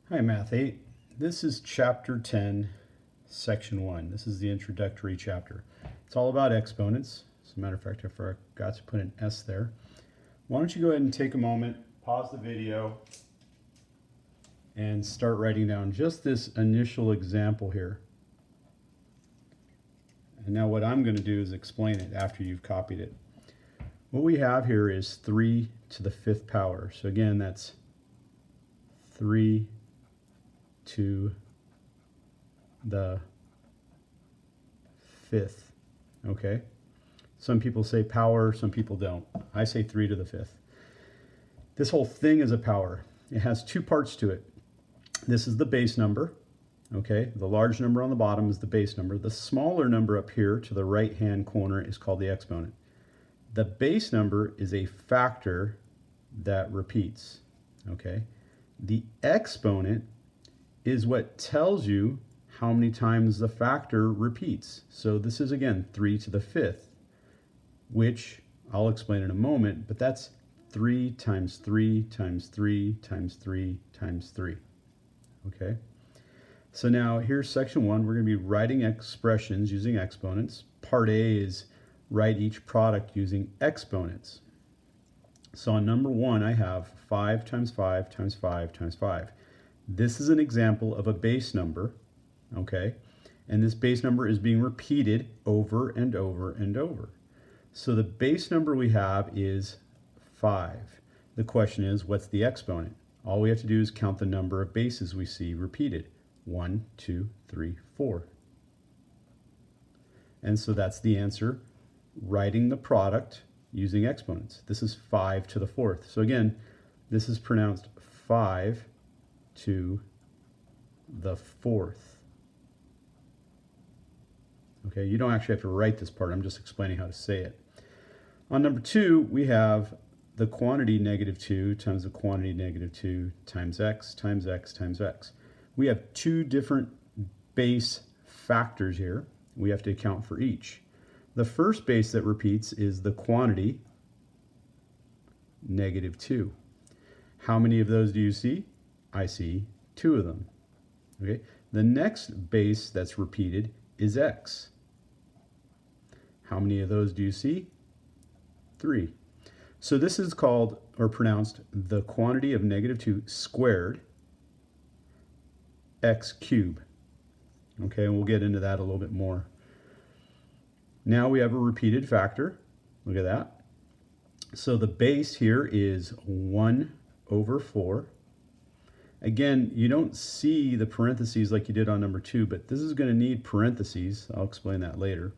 Hi, Math 8. This is Chapter 10, Section 1. This is the introductory chapter. It's all about exponents. As a matter of fact, I forgot to put an S there. Why don't you go ahead and take a moment, pause the video, and start writing down just this initial example here. And now what I'm going to do is explain it after you've copied it. What we have here is 3 to the 5th power. So again, that's 3 to the 5th. Okay? Some people say power, some people don't. I say 3 to the 5th. This whole thing is a power. It has two parts to it. This is the base number. Okay? The large number on the bottom is the base number. The smaller number up here to the right-hand corner is called the exponent. The base number is a factor that repeats. Okay? The exponent is what tells you how many times the factor repeats. So this is again 3 to the 5th, which I'll explain in a moment, but that's 3 times 3 times 3 times 3 times 3. Okay? So now here's section 1. We're going to be writing expressions using exponents. Part A is write each product using exponents. So on number 1, I have 5 times 5 times 5 times 5. This is an example of a base number, okay? And this base number is being repeated over and over and over. So the base number we have is 5. The question is, what's the exponent? All we have to do is count the number of bases we see repeated. 1, 2, 3, 4. And so that's the answer, writing the product using exponents. This is 5 to the 4th. So again, this is pronounced 5 to the 4th. Okay, you don't actually have to write this part. I'm just explaining how to say it. On number 2, we have the quantity -2 times the quantity -2 times x times x times x. We have two different base factors here. We have to account for each. The first base that repeats is the quantity -2. How many of those do you see? I see 2 of them. Okay. The next base that's repeated is x. How many of those do you see? 3. So this is called, or pronounced, the quantity of -2 squared x cubed. Okay, and we'll get into that a little bit more. Now we have a repeated factor. Look at that. So the base here is 1 over 4. Again, you don't see the parentheses like you did on number 2, but this is going to need parentheses. I'll explain that later.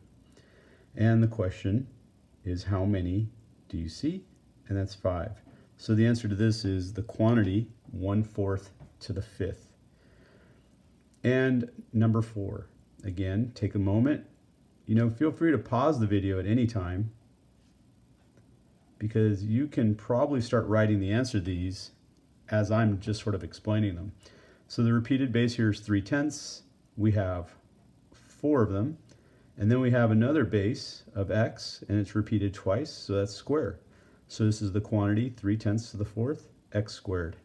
And the question is, how many do you see? And that's 5. So the answer to this is the quantity 1/4 to the 5th. And number 4, again, take a moment. Feel free to pause the video at any time, because you can probably start writing the answer to these as I'm just sort of explaining them. So the repeated base here is 3/10. We have 4 of them. And then we have another base of x, and it's repeated twice, so that's square. So this is the quantity 3/10 to the 4th, x squared.